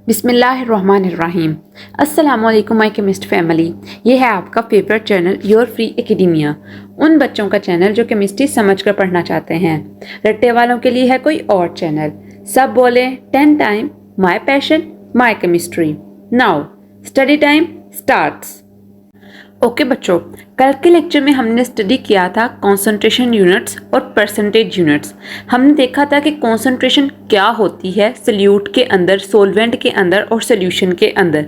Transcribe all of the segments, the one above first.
बिस्मिल्लाहिर्रहमानिर्रहीम। अस्सलामुअलैकुम my chemist family. ये है आपका favourite channel your free academia. उन बच्चों का चैनल जो केमिस्ट्री समझकर पढ़ना चाहते हैं। रट्टे वालों के लिए है कोई और चैनल। सब बोले 10 time my passion my chemistry. Now study time starts. Okay बच्चों, कल के लेक्चर में हमने स्टडी किया था कंसंट्रेशन यूनिट्स और परसेंटेज यूनिट्स। हमने देखा था कि कंसंट्रेशन क्या होती है सॉल्यूट के अंदर, सॉल्वेंट के अंदर और सॉल्यूशन के अंदर।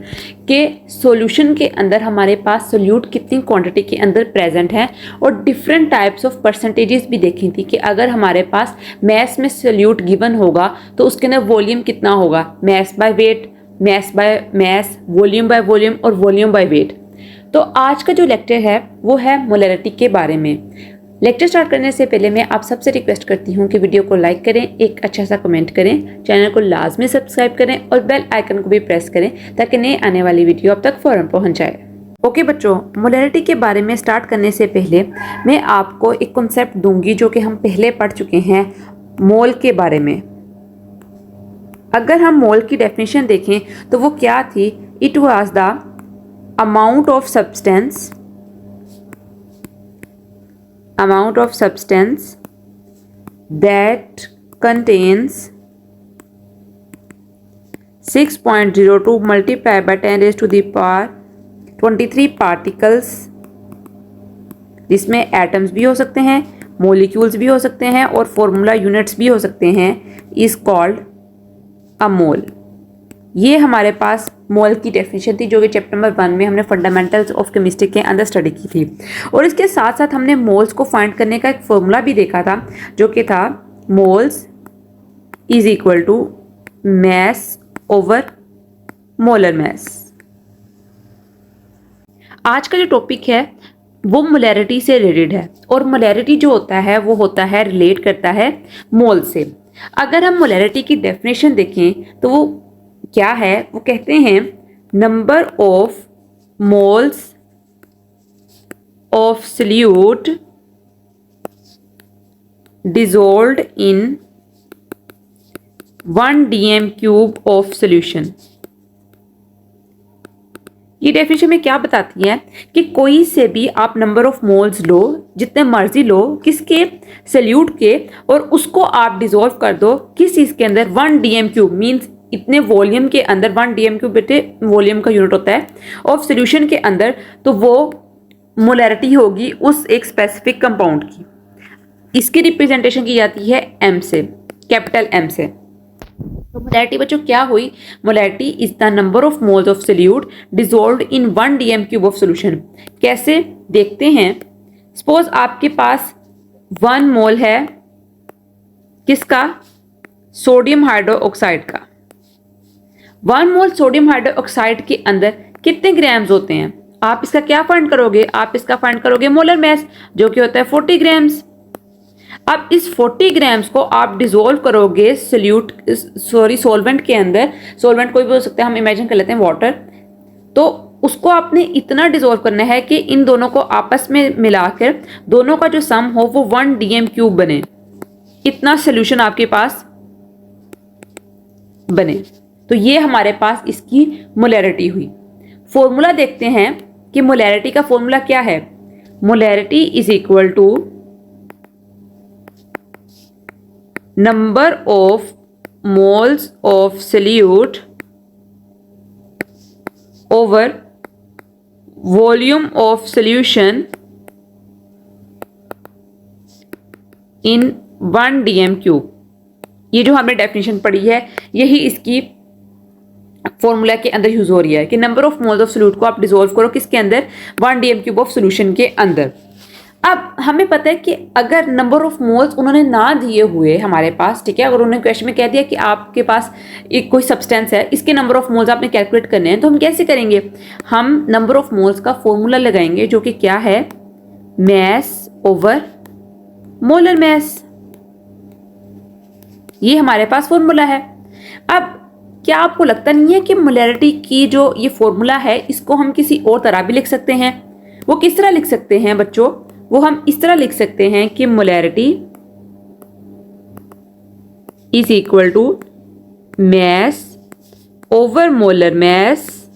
के सॉल्यूशन के अंदर हमारे पास सॉल्यूट कितनी क्वांटिटी के अंदर प्रेजेंट है, और डिफरेंट टाइप्स ऑफ परसेंटेजेस भी देखी थी कि अगर हमारे पास मैस में सॉल्यूट गिवन होगा तो उसके अंदर वॉल्यूम कितना होगा, mass by weight, mass by mass, volume by volume और वॉल्यूम बाय वेट। तो आज का जो लेक्चर है वो है मोलैरिटी के बारे में। लेक्चर स्टार्ट करने से पहले मैं आप सबसे रिक्वेस्ट करती हूँ कि वीडियो को लाइक करें, एक अच्छा सा कमेंट करें, चैनल को लाजमी सब्सक्राइब करें और बेल आइकन को भी प्रेस करें ताकि नए आने वाली वीडियो आप तक फौरन पहुँच जाए। ओके बच्चों, मोलैरिटी के बारे में स्टार्ट करने से पहले मैं आपको एक कॉन्सेप्ट दूंगी जो कि हम पहले पढ़ चुके हैं, मोल के बारे में। अगर हम मोल की डेफिनेशन देखें तो वो क्या थी? It was the amount of substance that contains 6.02 multiplied by 10 raised to the power 23 particles, जिसमें एटम्स भी हो सकते हैं, मॉलिक्यूल्स भी हो सकते हैं और फॉर्मूला यूनिट्स भी हो सकते हैं, इज कॉल्ड अ मोल। ये हमारे पास मोल की डेफिनेशन थी जो कि चैप्टर नंबर 1 में हमने फंडामेंटल्स ऑफ केमिस्ट्री के अंदर स्टडी की थी। और इसके साथ साथ हमने मोल्स को फाइंड करने का एक फॉर्मूला भी देखा था जो कि था moles is equal to mass over molar mass. आज का जो टॉपिक है वो मोलैरिटी से रिलेटेड है, और मोलैरिटी जो होता है वो होता है, रिलेट करता है मोल से। अगर हम मोलैरिटी की डेफिनेशन देखें तो वो क्या है? वो कहते हैं number of moles of solute dissolved in 1 dm cube of solution. ये डेफिनेशन में क्या बताती है कि कोई से भी आप नंबर ऑफ मोल्स लो, जितने मर्जी लो, किसके? सॉल्यूट के, और उसको आप डिसॉल्व कर दो किस चीज के अंदर? 1 dm क्यूब मीन्स इतने वॉल्यूम के अंदर। 1 dm क्यूब बेटे वॉल्यूम का यूनिट होता है, ऑफ सॉल्यूशन के अंदर, तो वो मोलैरिटी होगी उस एक स्पेसिफिक कंपाउंड की। इसकी रिप्रेजेंटेशन की जाती है एम से, कैपिटल एम से। तो मोलैरिटी बच्चों क्या हुई? Molarity is the number of moles of solute dissolved in 1 dm cube of solution. कैसे देखते हैं? सपोज आपके पास 1 मोल है, किसका? सोडियम हाइड्रोक्साइड का। 1 मोल सोडियम हाइड्रोक्साइड के अंदर कितने ग्राम्स होते हैं? आप इसका क्या फाइंड करोगे? आप इसका फाइंड करोगे मोलर मैस, जो कि होता है 40 ग्राम्स। अब इस 40 ग्राम्स को आप डिसॉल्व करोगे सॉल्वेंट के अंदर। सॉल्वेंट कोई भी हो सकता है, हम इमेजिन कर लेते हैं वाटर। तो उसको आपने इतना डिसॉल्व करना है कि इन दोनों को आपस में मिलाकर दोनों का जो सम हो वो 1 dm क्यूब बने। इतना सोल्यूशन आपके पास बने। तो ये हमारे पास इसकी मोलैरिटी हुई। फॉर्मूला देखते हैं कि मोलैरिटी का फॉर्मूला क्या है। Molarity is equal to number of moles of solute over volume of solution in 1 dm cube. ये जो हमने डेफिनेशन पढ़ी है यही इसकी फॉर्मूला के अंदर यूज हो रही है कि number of moles of solute को आप डिसॉल्व करो किसके अंदर? 1 dm क्यूब ऑफ सॉल्यूशन के अंदर। अब हमें पता है कि अगर नंबर ऑफ मोल्स उन्होंने ना दिए हुए हमारे पास, ठीक है, अगर उन्होंने क्वेश्चन में कह दिया कि आपके पास एक कोई सब्सटेंस है, इसके नंबर ऑफ मोल्स आपने कैलकुलेट करने हैं, तो हम कैसे करेंगे? हम नंबर ऑफ मोल्स का फॉर्मूला लगाएंगे जो कि क्या है? Mass over molar mass. ये हमारे पास फॉर्मूला है। अब क्या आपको लगता नहीं है कि मोलैरिटी की जो ये फॉर्मूला है इसको हम किसी और तरह भी लिख सकते हैं? वो किस तरह लिख सकते हैं बच्चों? वो हम इस तरह लिख सकते हैं कि molarity is equal to mass over molar mass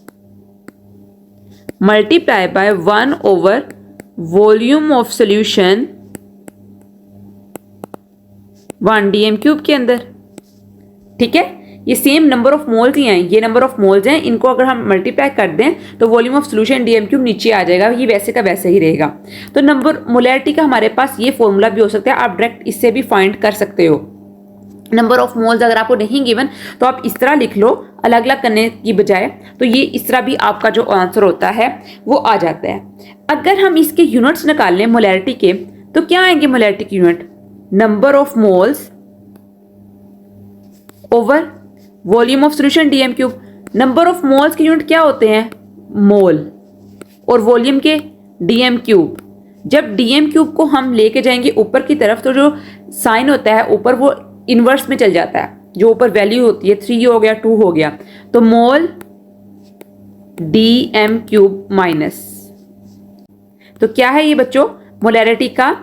multiply by 1 over volume of solution 1 dm³ के अंदर। ठीक है, ये सेम नंबर ऑफ मोल्स ही हैं, ये नंबर ऑफ मोल्स हैं, इनको अगर हम मल्टीप्लाई कर दें तो वॉल्यूम ऑफ सॉल्यूशन dm³ नीचे आ जाएगा, ये वैसे का वैसे ही रहेगा। तो नंबर मोलैरिटी का हमारे पास ये फॉर्मूला भी हो सकता है, आप डायरेक्ट इससे भी फाइंड कर सकते हो। नंबर ऑफ मोल्स अगर आपको नहीं गिवन तो आप इस तरह लिख लो अलग अलग करने की बजाय, तो ये इस तरह भी आपका जो आंसर होता है वो आ जाता है। अगर हम इसके यूनिट्स निकाल लें मोलैरिटी के, तो क्या आएंगे मोलैरिटी के unit? Number of moles over volume of solution dm³। Number of moles के यूनिट क्या होते हैं? मोल, और वॉल्यूम के dm³। जब dm³ को हम लेके जाएंगे ऊपर की तरफ तो जो साइन होता है ऊपर वो इनवर्स में चल जाता है, जो ऊपर वैल्यू होती है 3 हो गया 2 हो गया, तो मोल dm³ माइनस। तो क्या है ये बच्चों? मोलैरिटी का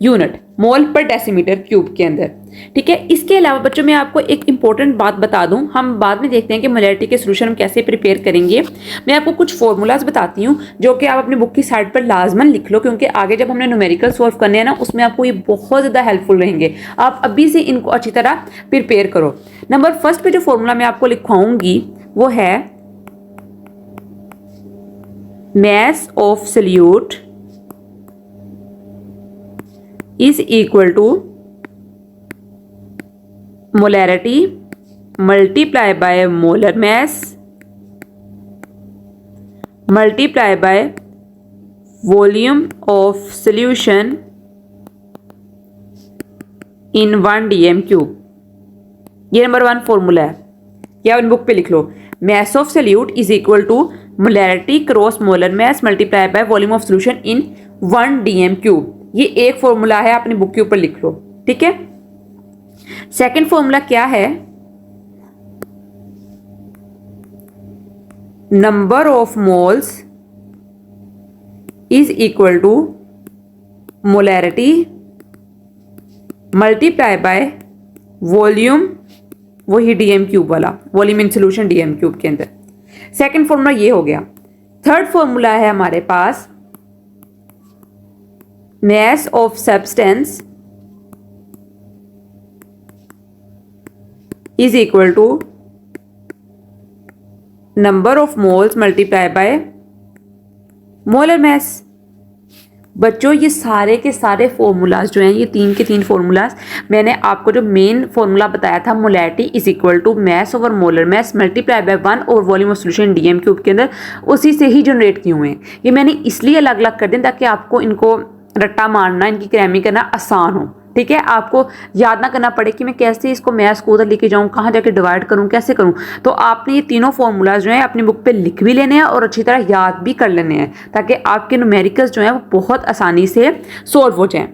यूनिट मोल पर डेसीमीटर क्यूब के अंदर। ठीक है, इसके अलावा बच्चों मैं आपको एक इंपॉर्टेंट बात बता दूं, हम बाद में देखते हैं कि मोलैरिटी के सॉल्यूशन हम कैसे प्रिपेयर करेंगे। मैं आपको कुछ फॉर्मूलाज बताती हूँ जो कि आप अपनी बुक की साइड पर लाजमन लिख लो, क्योंकि आगे जब हमने न्यूमेरिकल सॉल्व करने हैं ना, उसमें आपको ये बहुत ज़्यादा हेल्पफुल रहेंगे। आप अभी से इनको अच्छी तरह प्रिपेयर करो। नंबर फर्स्ट पे जो फॉर्मूला मैं आपको लिखवाऊंगी वो है mass of solute is equal to molarity multiply by molar mass multiply by volume of solution in 1 dm³। ये नंबर 1 फॉर्मूला है, या इन बुक पे लिख लो, mass of solute is equal to molarity cross molar mass multiply by volume of solution in 1 dm³। ये एक formula है, अपनी book के ऊपर लिख लो। ठीक है, सेकंड फॉर्मूला क्या है? Number of moles is equal to molarity multiply by volume, वही dm³ वाला, वॉल्यूम इन सॉल्यूशन dm³ के अंदर। सेकंड फॉर्मूला ये हो गया। थर्ड फॉर्मूला है हमारे पास mass of substance is equal to number of moles multiplied by molar mass। बच्चों ये सारे के सारे फॉर्मूलाज जो हैं, ये 3 के 3 फॉर्मूलाज मैंने आपको जो मेन फॉर्मूला बताया था, molarity is equal to mass over molar mass multiply by 1 और वॉल्यूम ऑफ सॉल्यूशन dm³ के अंदर, उसी से ही जनरेट किए हुए हैं। ये मैंने इसलिए अलग अलग कर दें ताकि आपको इनको रट्टा मारना, इनकी क्रैमिंग करना आसान हो। ठीक है, आपको याद ना करना पड़े कि मैं कैसे इसको मैथ्स को उधर लेके जाऊँ, कहाँ जाके डिवाइड करूँ, कैसे करूँ। तो आपने ये तीनों फॉर्मूलाज जो हैं अपनी बुक पे लिख भी लेने हैं और अच्छी तरह याद भी कर लेने हैं, ताकि आपके न्यूमेरिकल्स जो हैं वो बहुत आसानी से सॉल्व हो जाएं।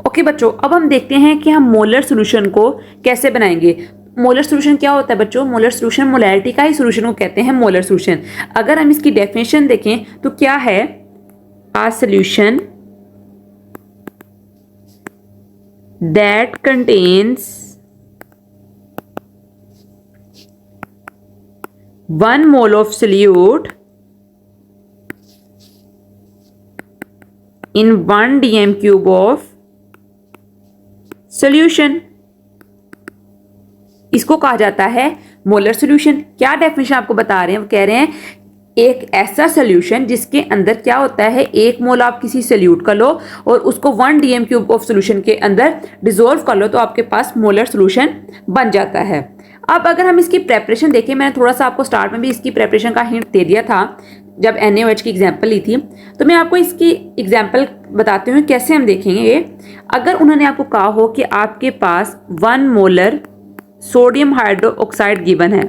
ओके बच्चों, अब हम देखते हैं कि हम मोलर सोल्यूशन को कैसे बनाएंगे। मोलर सोल्यूशन क्या होता है बच्चों? मोलर सोल्यूशन मोलैरिटी का ही सोल्यूशन को कहते हैं मोलर सोल्यूशन। अगर हम इसकी डेफिनेशन देखें तो क्या है? A solution that contains 1 mole of solute in 1 dm³ of solution, इसको कहा जाता है मोलर सोल्यूशन। क्या डेफिनेशन आपको बता रहे हैं? वो कह रहे हैं एक ऐसा सोल्यूशन जिसके अंदर क्या होता है, 1 मोल आप किसी सोल्यूट का लो और उसको 1 dm³ ऑफ सोल्यूशन के अंदर डिसॉल्व कर लो, तो आपके पास मोलर सोल्यूशन बन जाता है। अब अगर हम इसकी प्रेपरेशन देखें, मैंने थोड़ा सा आपको स्टार्ट में भी इसकी प्रेपरेशन का हिंट दे दिया था जब NaOH की एग्जाम्पल ली थी, तो मैं आपको इसकी एग्जाम्पल बताती हूँ कैसे हम देखेंगे। अगर उन्होंने आपको कहा हो कि आपके पास 1 मोलर सोडियम हाइड्रोक्साइड गिवन है,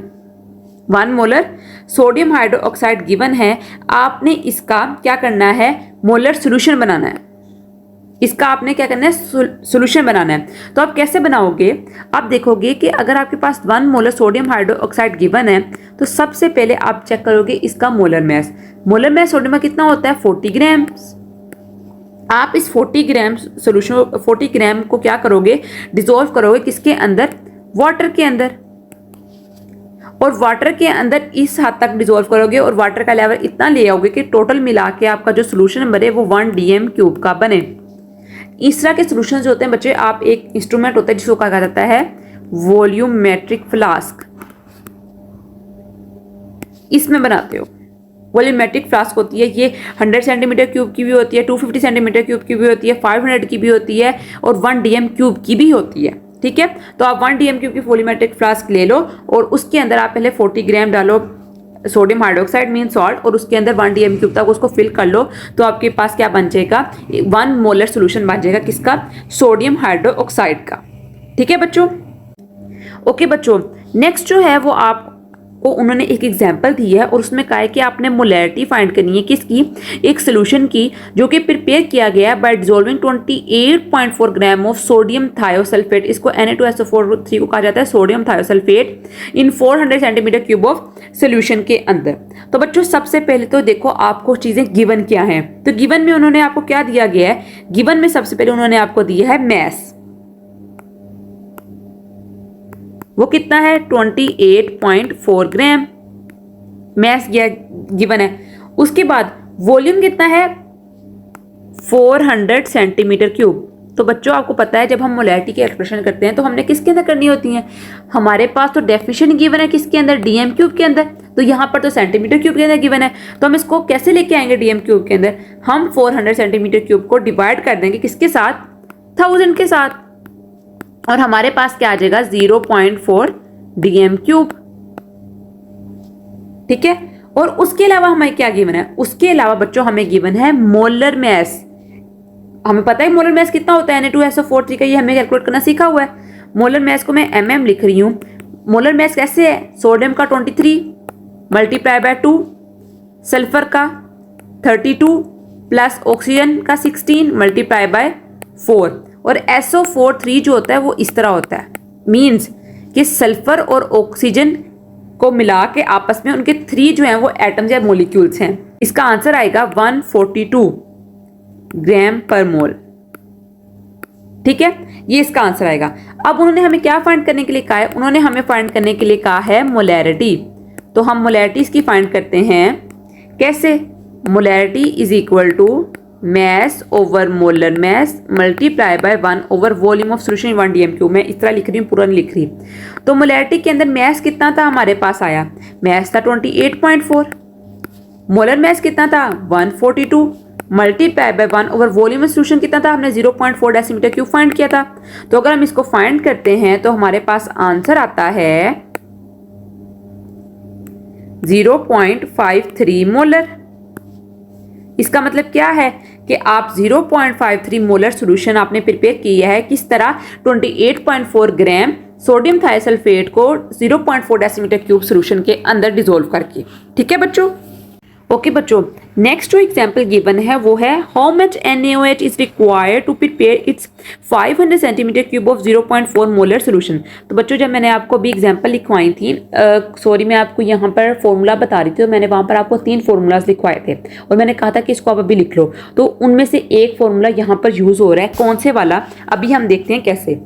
1 मोलर सोडियम हाइड्रोक्साइड गिवन है, आपने इसका क्या करना है? मोलर सोल्यूशन बनाना है। इसका आपने क्या करना है? सोल्यूशन बनाना है। तो आप कैसे बनाओगे? आप देखोगे कि अगर आपके पास 1 मोलर सोडियम हाइड्रोक्साइड गिवन है तो सबसे पहले आप चेक करोगे इसका molar mass. Molar mass sodium का कितना होता है? 40 ग्राम। आप इस 40 ग्राम सोल्यूशन 40 ग्राम को क्या करोगे? डिसॉल्व करोगे किसके अंदर? वाटर के अंदर। और वाटर के अंदर इस हद तक डिजोल्व करोगे और वाटर का लेवल इतना ले आओगे कि टोटल मिला के आपका जो सोल्यूशन बने वो 1 dm³ का बने। इस तरह के सोल्यूशन होते हैं बच्चे, आप एक इंस्ट्रूमेंट होता है जिसको कहा जाता है वॉल्यूमेट्रिक फ्लास्क, इसमें बनाते हो। वॉल्यूमेट्रिक फ्लास्क होती है, ये 100 सेंटीमीटर क्यूब की भी होती है, 250 सेंटीमीटर क्यूब की भी होती है, 500 की भी होती है और 1 dm³ की भी होती है। ठीक है, तो आप 1 dm³ की वॉल्यूमेट्रिक फ्लास्क ले लो और उसके अंदर आप पहले 40 ग्राम डालो सोडियम हाइड्रोक्साइड मीन सॉल्ट और उसके अंदर 1 dm³ तक उसको फिल कर लो। तो आपके पास क्या बन जाएगा, 1 मोलर सोल्यूशन बन जाएगा, किसका, सोडियम हाइड्रोक्साइड का। ठीक है बच्चों, ओके बच्चों, नेक्स्ट जो है वो आपको उन्होंने एक एग्जांपल दी है और उसमें कहा है कि आपने मोलैरिटी फाइंड करनी है किसकी, एक सोल्यूशन की जो कि प्रिपेयर किया गया है bye dissolving 28.4 gram of sodium thiosulphate, इसको Na2SO4 को कहा जाता है sodium thiosulphate, in 400 centimetre cube of solution के अंदर। तो बच्चों सबसे पहले तो देखो आपको चीजें गिवन क्या है, तो गिवन में उन्होंने आपको क्या दिया गया है, गिवन में सबसे पहले उन्होंने आपको दिया है मैस, वो कितना है 28.4 ग्राम मैस गिवन है। उसके बाद वॉल्यूम कितना है 400 सेंटीमीटर क्यूब। तो बच्चों आपको पता है जब हम मोलैरिटी की एक्सप्रेशन करते हैं तो हमने किसके अंदर करनी होती है, हमारे पास तो डेफिनेशन गिवन है किसके अंदर, dm³ के अंदर, तो यहाँ पर तो सेंटीमीटर क्यूब के अंदर गिवन है। तो हम इसको कैसे लेके आएंगे dm³ के अंदर, हम 400 सेंटीमीटर क्यूब को डिवाइड कर देंगे किसके साथ, 1000 के साथ, और हमारे पास क्या आ जाएगा 0.4 dm³। ठीक है, और उसके अलावा हमें क्या गिवन है, उसके अलावा बच्चों हमें गिवन है मोलर मैस। हमें पता है मोलर मैस कितना होता है, Na2SO4 का, ये हमें कैलकुलेट करना सीखा हुआ है। मोलर मैस को मैं mm लिख रही हूं। मोलर मैस कैसे है, सोडियम का 23 मल्टीप्लाई बाय 2, सल्फर का 32 प्लस ऑक्सीजन का 16 मल्टीप्लाई बाय 4, और SO4 जो होता है वो इस तरह होता है, मीन्स कि सल्फर और ऑक्सीजन को मिला के आपस में उनके 3 जो हैं वो एटम्स या मॉलिक्यूल्स हैं। इसका आंसर आएगा 142 ग्राम पर मोल। ठीक है, ये इसका आंसर आएगा। अब उन्होंने हमें क्या फाइंड करने के लिए कहा है, उन्होंने हमें फाइंड करने के लिए कहा है मोलैरिटी। तो हम मोलैरिटी इसकी फाइंड करते हैं कैसे, molarity is equal to mass over molar mass multiply by 1 over volume of solution 1 dm³। मैं इस तरह लिख रही हूँ, पूरा नहीं लिख रही। तो मोलैरिटी के अंदर मैस कितना था हमारे पास आया, मैस था 28.4, मोलर मैस कितना था 142 multiply by 1 over volume of solution कितना था, हमने 0.4 डेसीमीटर क्यूब फाइंड किया था। तो अगर हम इसको फाइंड करते हैं तो हमारे पास आंसर आता है 0.53 मोलर। इसका मतलब क्या है कि आप 0.53 मोलर सॉल्यूशन आपने प्रिपेयर किया है, किस तरह 28.4 ग्राम सोडियम थायोसल्फेट को 0.4 डेसीमीटर क्यूब सॉल्यूशन के अंदर डिसॉल्व करके। ठीक है बच्चों, ओके बच्चों, नेक्स्ट जो एग्जांपल गिवन है वो है how much NaOH is required to prepare its 500 centimetre cube of 0.4 molar solution. तो बच्चों जब मैंने आपको अभी एग्जांपल लिखवाई थी, सॉरी मैं आपको यहाँ पर फॉर्मूला बता रही थी, तो मैंने वहाँ पर आपको 3 फॉर्मूलाज लिखवाए थे और मैंने कहा था कि इसको आप अभी लिख लो। तो उनमें से एक फॉर्मूला यहाँ पर यूज हो रहा है, कौन से वाला, अभी हम देखते हैं कैसे।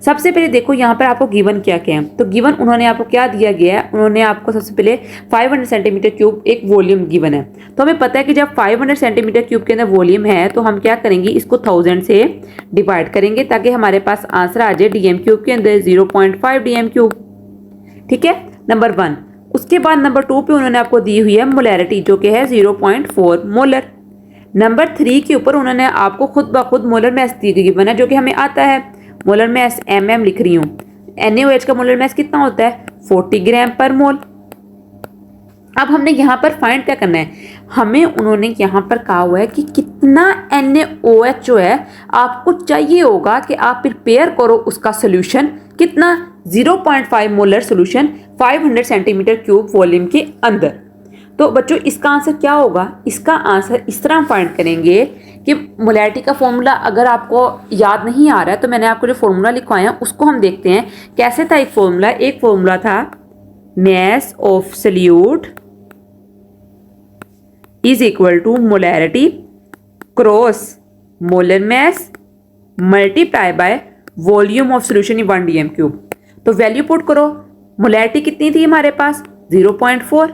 सबसे पहले देखो यहाँ पर आपको गिवन क्या क्या है, तो गिवन उन्होंने आपको क्या दिया गया है, उन्होंने आपको सबसे पहले 500 सेंटीमीटर क्यूब एक वॉल्यूम गिवन है। तो हमें पता है कि जब 500 सेंटीमीटर क्यूब के अंदर वॉल्यूम है तो हम क्या करेंगे, इसको 1000 से डिवाइड करेंगे ताकि हमारे पास आंसर आ जाए dm³ के अंदर 0.5 dm³। ठीक है, नंबर 1। उसके बाद नंबर 2 पे उन्होंने आपको दी हुई है मोलैरिटी जो कि है 0.4 मोलर। नंबर 3 के ऊपर उन्होंने आपको खुद ब खुद मोलर मैस दी गिवन है जो कि हमें आता है, मोलर मैस mm लिख रही हूँ। NaOH का मोलर मैस कितना होता है 40 ग्राम पर मोल। अब हमने यहाँ पर फाइंड क्या करना है, हमें उन्होंने यहाँ पर कहा हुआ है कि कितना NaOH जो है आपको चाहिए होगा कि आप प्रिपेयर करो उसका सोल्यूशन, कितना 0.5 molar solution 500 centimetre cube volume के अंदर। तो बच्चों इसका आंसर क्या होगा, इसका आंसर इस तरह हम फाइंड करेंगे कि मोलैरिटी का फॉर्मूला अगर आपको याद नहीं आ रहा है तो मैंने आपको जो फॉर्मूला लिखवाया उसको हम देखते हैं कैसे था। एक फॉर्मूला था mass of solute is equal to molarity cross molar mass multiply by volume of solution in 1 dm³। तो वैल्यू पुट करो, मोलैरिटी कितनी थी हमारे पास 0.4,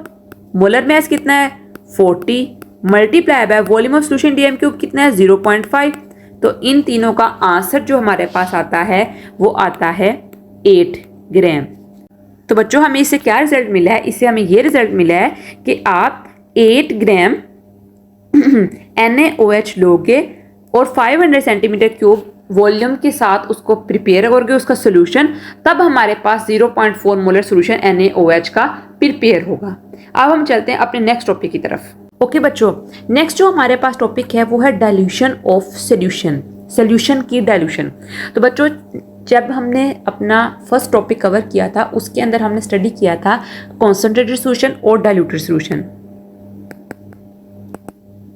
मोलर मास कितना है 40, multiply by volume of solution DM cube कितना है 0.5। तो इन तीनों का आंसर जो हमारे पास आता है वो आता है 8 ग्राम। तो बच्चों हमें इससे क्या रिजल्ट मिला है, इससे हमें ये रिजल्ट मिला है कि आप 8 ग्राम NaOH लोगे और 500 सेंटीमीटर क्यूब वॉल्यूम के साथ उसको प्रिपेयर करोगे उसका सोल्यूशन, तब हमारे पास 0.4 मोलर सोल्यूशन NaOH का प्रिपेयर होगा। अब हम चलते हैं अपने नेक्स्ट टॉपिक की तरफ। ओके बच्चों, नेक्स्ट जो हमारे पास टॉपिक है वो है डाइल्यूशन ऑफ सोल्यूशन, सोल्यूशन की डाइल्यूशन। तो बच्चों जब हमने अपना फर्स्ट टॉपिक कवर किया था उसके अंदर हमने स्टडी किया था कॉन्सेंट्रेटेड सोल्यूशन और डाइल्यूटेड सोल्यूशन।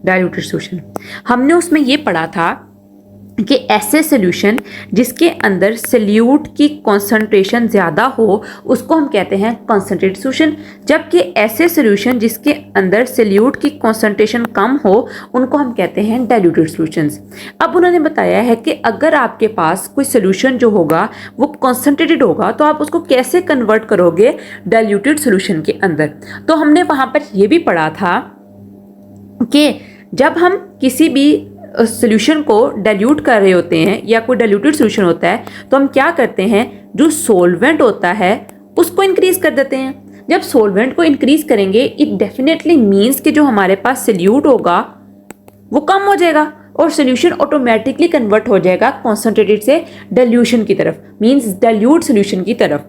डाइल्यूटेड सोल्यूशन हमने उसमें ये पढ़ा था कि ऐसे सोल्यूशन जिसके अंदर सोल्यूट की कॉन्सेंट्रेशन ज़्यादा हो उसको हम कहते हैं कॉन्सेंट्रेटेड सोल्यूशन, जबकि ऐसे सोल्यूशन जिसके अंदर सोल्यूट की कॉन्सेंट्रेशन कम हो उनको हम कहते हैं डाइल्यूटेड सोल्यूशंस। अब उन्होंने बताया है कि अगर आपके पास कोई सोल्यूशन जो होगा वो कॉन्सेंट्रेटेड होगा तो आप उसको कैसे कन्वर्ट करोगे डाइल्यूटेड सोल्यूशन के अंदर। तो हमने वहाँ पर ये भी पढ़ा था कि जब हम किसी भी सोल्यूशन को डाइल्यूट कर रहे होते हैं या कोई डाइल्यूटेड सोल्यूशन होता है तो हम क्या करते हैं, जो सॉल्वेंट होता है उसको इंक्रीज कर देते हैं। जब सॉल्वेंट को इंक्रीज करेंगे इट डेफिनेटली मीन्स कि जो हमारे पास सोल्यूट होगा वो कम हो जाएगा और सोल्यूशन ऑटोमेटिकली कन्वर्ट हो जाएगा कॉन्सेंट्रेटेड से डाइल्यूशन की तरफ, मीन्स डाइल्यूट सोल्यूशन की तरफ।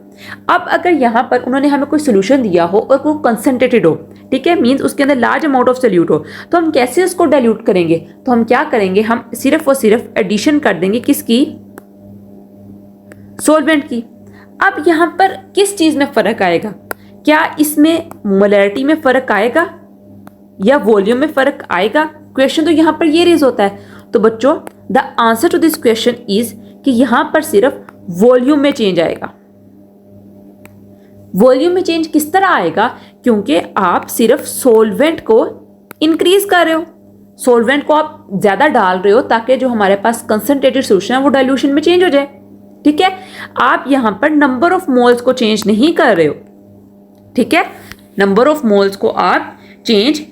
अब अगर यहाँ पर उन्होंने हमें कोई सोल्यूशन दिया हो और वो कंसंट्रेटेड हो, ठीक है, मीन्स उसके अंदर लार्ज अमाउंट ऑफ सोल्यूट हो, तो हम कैसे उसको डाइल्यूट करेंगे, तो हम क्या करेंगे, हम सिर्फ और सिर्फ एडिशन कर देंगे किसकी, सॉल्वेंट की। अब यहाँ पर किस चीज में फर्क आएगा, क्या इसमें मोलैरिटी में फर्क आएगा या वॉल्यूम में फर्क आएगा, क्वेश्चन तो यहाँ पर ये रेज होता है। तो बच्चों the answer to this question is कि यहाँ पर सिर्फ वॉल्यूम में चेंज आएगा। वॉल्यूम में चेंज किस तरह आएगा, क्योंकि आप सिर्फ सॉल्वेंट को इंक्रीज कर रहे हो, सॉल्वेंट को आप ज्यादा डाल रहे हो ताकि जो हमारे पास कंसंट्रेटेड सोल्यूशन है वो डाइल्यूशन में चेंज हो जाए, ठीक है। आप यहां पर नंबर ऑफ मोल्स को चेंज नहीं कर रहे हो, ठीक है, नंबर ऑफ मोल्स को आप चेंज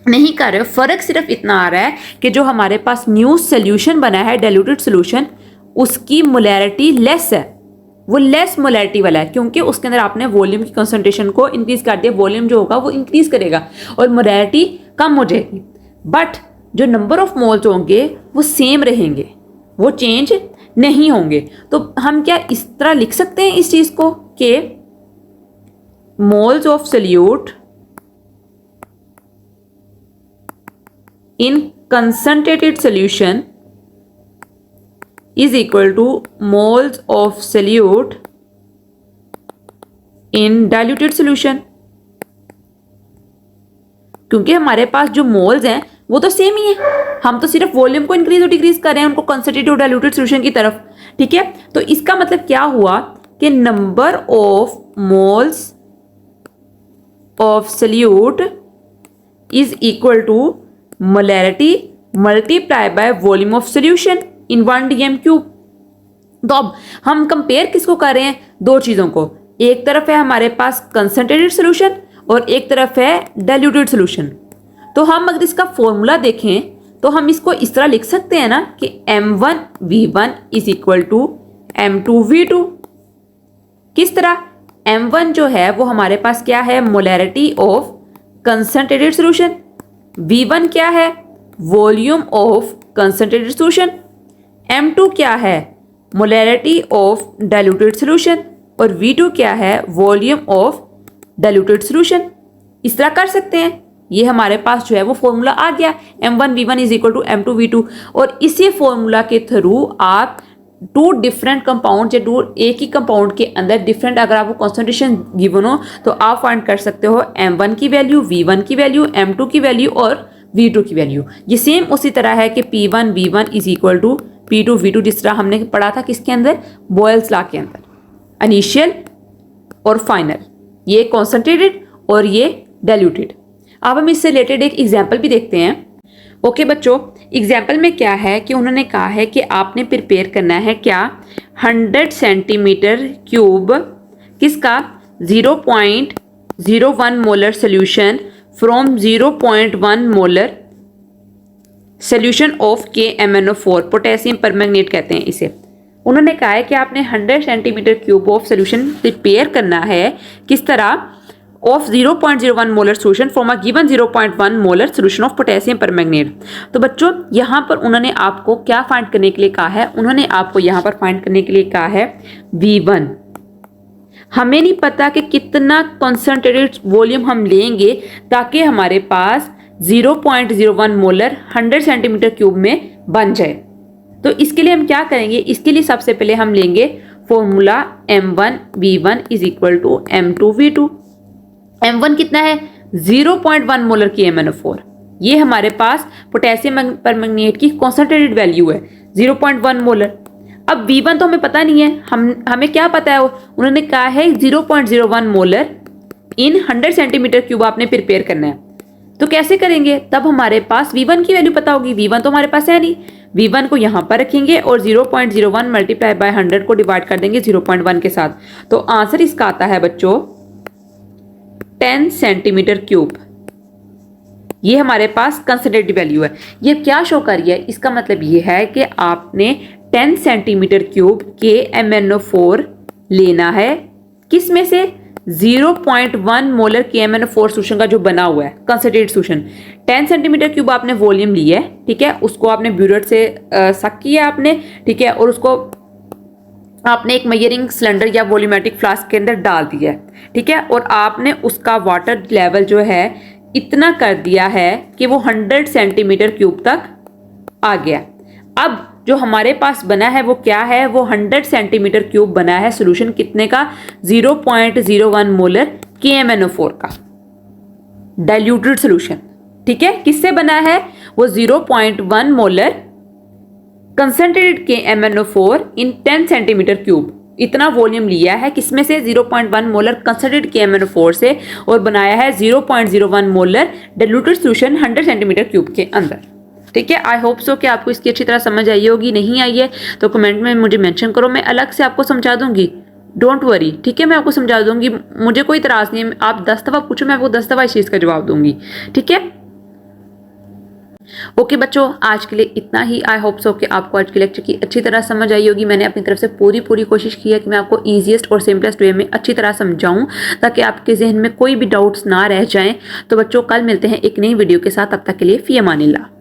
नहीं कर रहे हो। फर्क सिर्फ इतना आ रहा है कि जो हमारे पास न्यू सोल्यूशन बना है डाइल्यूटेड सोल्यूशन उसकी मोलैरिटी लेस है, वो लेस मोलैरिटी वाला है क्योंकि उसके अंदर आपने वॉल्यूम की कंसंट्रेशन को इंक्रीज कर दिया, वॉल्यूम जो होगा वो इंक्रीज करेगा और मोलैरिटी कम हो जाएगी, बट जो नंबर ऑफ मोल्स होंगे वो सेम रहेंगे, वो चेंज नहीं होंगे। तो हम क्या इस तरह लिख सकते हैं इस चीज को कि moles of solute in concentrated solution is equal to moles of solute in diluted solution, क्योंकि हमारे पास जो मोल्स हैं वो तो सेम ही है, हम तो सिर्फ वॉल्यूम को इंक्रीज और डिक्रीज कर रहे हैं उनको कंसंट्रेटेड और डाइल्यूटेड सॉल्यूशन की तरफ, ठीक है। तो इसका मतलब क्या हुआ कि number of moles of solute is equal to molarity multiply by volume of solution in 1 dm cube. तो अब हम कंपेयर किसको कर रहे हैं, दो चीजों को, एक तरफ है हमारे पास कंसंट्रेटेड सॉल्यूशन और एक तरफ है डाइल्यूटेड सॉल्यूशन। तो हम अगर इसका फॉर्मूला देखें तो हम इसको इस तरह लिख सकते हैं ना कि m1v1 is equal to m2v2। किस तरह, m1 जो है वो हमारे पास क्या है, molarity of concentrated solution, V1 क्या है, volume of concentrated solution, M2 क्या है, मोलैरिटी ऑफ डाइल्यूटेड सॉल्यूशन और V2 क्या है, वॉल्यूम ऑफ डाइल्यूटेड सॉल्यूशन। इस तरह कर सकते हैं, ये हमारे पास जो है वो फॉर्मूला आ गया m1v1 is equal to m2v2। और इसी फॉर्मूला के थ्रू आप टू डिफरेंट कंपाउंड या टू एक ही कंपाउंड के अंदर डिफरेंट अगर आपको कॉन्सेंट्रेशन गिवन हो तो आप फाइंड कर सकते हो m1 की वैल्यू, v1 की वैल्यू, m2 की वैल्यू और v2 की वैल्यू। ये सेम उसी तरह है कि p1 v1 is equal to p2 v2, जिस तरह हमने पढ़ा था किसके अंदर, बॉयल्स लॉ के अंदर, इनिशियल और फाइनल, ये कॉन्सेंट्रेटेड और ये डाइल्यूटेड। अब हम इससे रिलेटेड एक एग्जाम्पल भी देखते हैं। ओके बच्चों, एग्जाम्पल में क्या है कि उन्होंने कहा है कि आपने प्रिपेयर करना है क्या, 100 सेंटीमीटर क्यूब किसका, 0.01 molar solution from 0.1 molar solution of KMnO4 potassium permanganate कहते हैं इसे। उन्होंने कहा है कि आपने 100 centimetre cube of solution prepare करना है किस तरह of 0.01 molar solution from a given 0.1 molar solution of potassium permanganate. तो बच्चों यहाँ पर उन्होंने आपको क्या फाइंड करने के लिए कहा है, उन्होंने आपको यहाँ पर फाइंड करने के लिए कहा है V1। हमें नहीं पता कि कितना कॉन्सेंट्रेटेड वॉल्यूम हम लेंगे ताकि हमारे पास 0.01 मोलर 100 सेंटीमीटर क्यूब में बन जाए। तो इसके लिए हम क्या करेंगे, इसके लिए सबसे पहले हम लेंगे formula M1V1 is equal to M2V2। M1 कितना है 0.1 मोलर KMnO4, ये हमारे पास पोटेशियम परमैंगनेट की कॉन्सेंट्रेटेड वैल्यू है 0.1 मोलर। अब V1 तो हमें पता नहीं है, हमें क्या पता है, उन्होंने कहा है 0.01 मोलर इन 100 सेंटीमीटर क्यूब आपने प्रिपेयर करना है। तो कैसे करेंगे, तब हमारे पास V1 की वैल्यू पता होगी। V1 तो हमारे पास है नहीं, V1 को यहाँ पर रखेंगे और 0.01 मल्टीप्लाई बाय 100 को डिवाइड कर देंगे 0.1 के साथ। तो आंसर इसका आता है बच्चों 10 सेंटीमीटर क्यूब। ये हमारे पास कंसंट्रेटेड वैल्यू है। ये क्या शो कर रही है, इसका मतलब ये है कि आपने 10 सेंटीमीटर क्यूब KMnO4 लेना है, किस में से 0.1 मोलर KMnO4 सोल्यूशन का जो बना हुआ है कंसंट्रेटेड सोल्यूशन। 10 सेंटीमीटर क्यूब आपने वॉल्यूम लिया है, ठीक है, उसको आपने ब्यूरेट से सक किया आपने, ठीक है, और उसको आपने एक मेजरिंग सिलेंडर या वॉल्यूमेट्रिक फ्लास्क के अंदर डाल दिया है, ठीक है, और आपने उसका वाटर लेवल जो है इतना कर दिया है कि वो 100 सेंटीमीटर क्यूब तक आ गया। अब जो हमारे पास बना है वो क्या है, वो 100 सेंटीमीटर क्यूब बना है सोल्यूशन कितने का 0.01 मोलर KMnO4 का डाइल्यूटेड सोल्यूशन, ठीक है। किससे बना है, वो 0.1 मोलर कंसंट्रेटेड KMnO4 इन 10 सेंटीमीटर क्यूब, इतना वॉल्यूम लिया है किसमें से 0.1 मोलर कंसंट्रेटेड KMnO4 से, और बनाया है 0.01 molar diluted solution 100 centimetre cube के अंदर, ठीक है। आई होप सो कि आपको इसकी अच्छी तरह समझ आई होगी। नहीं आई है तो कमेंट में मुझे मेंशन करो, मैं अलग से आपको समझा दूंगी, डोंट वरी, ठीक है, मैं आपको समझा दूंगी, मुझे कोई इतराज़ नहीं है। आप 10 दफ़ा पूछो, मैं आपको 10 दफ़ा इस चीज़ का जवाब दूंगी, ठीक है। ओके बच्चों, आज के लिए इतना ही। आई होप सो कि आपको आज के लेक्चर की अच्छी तरह समझ आई होगी। मैंने अपनी तरफ से पूरी कोशिश की है कि मैं आपको ईजीएस्ट और सिंपलेस्ट वे में अच्छी तरह समझाऊं ताकि आपके जहन में कोई भी डाउट्स ना रह जाएं। तो बच्चों, कल मिलते हैं एक नई वीडियो के साथ, तब तक के लिए फ़ी अमानिल्लाह।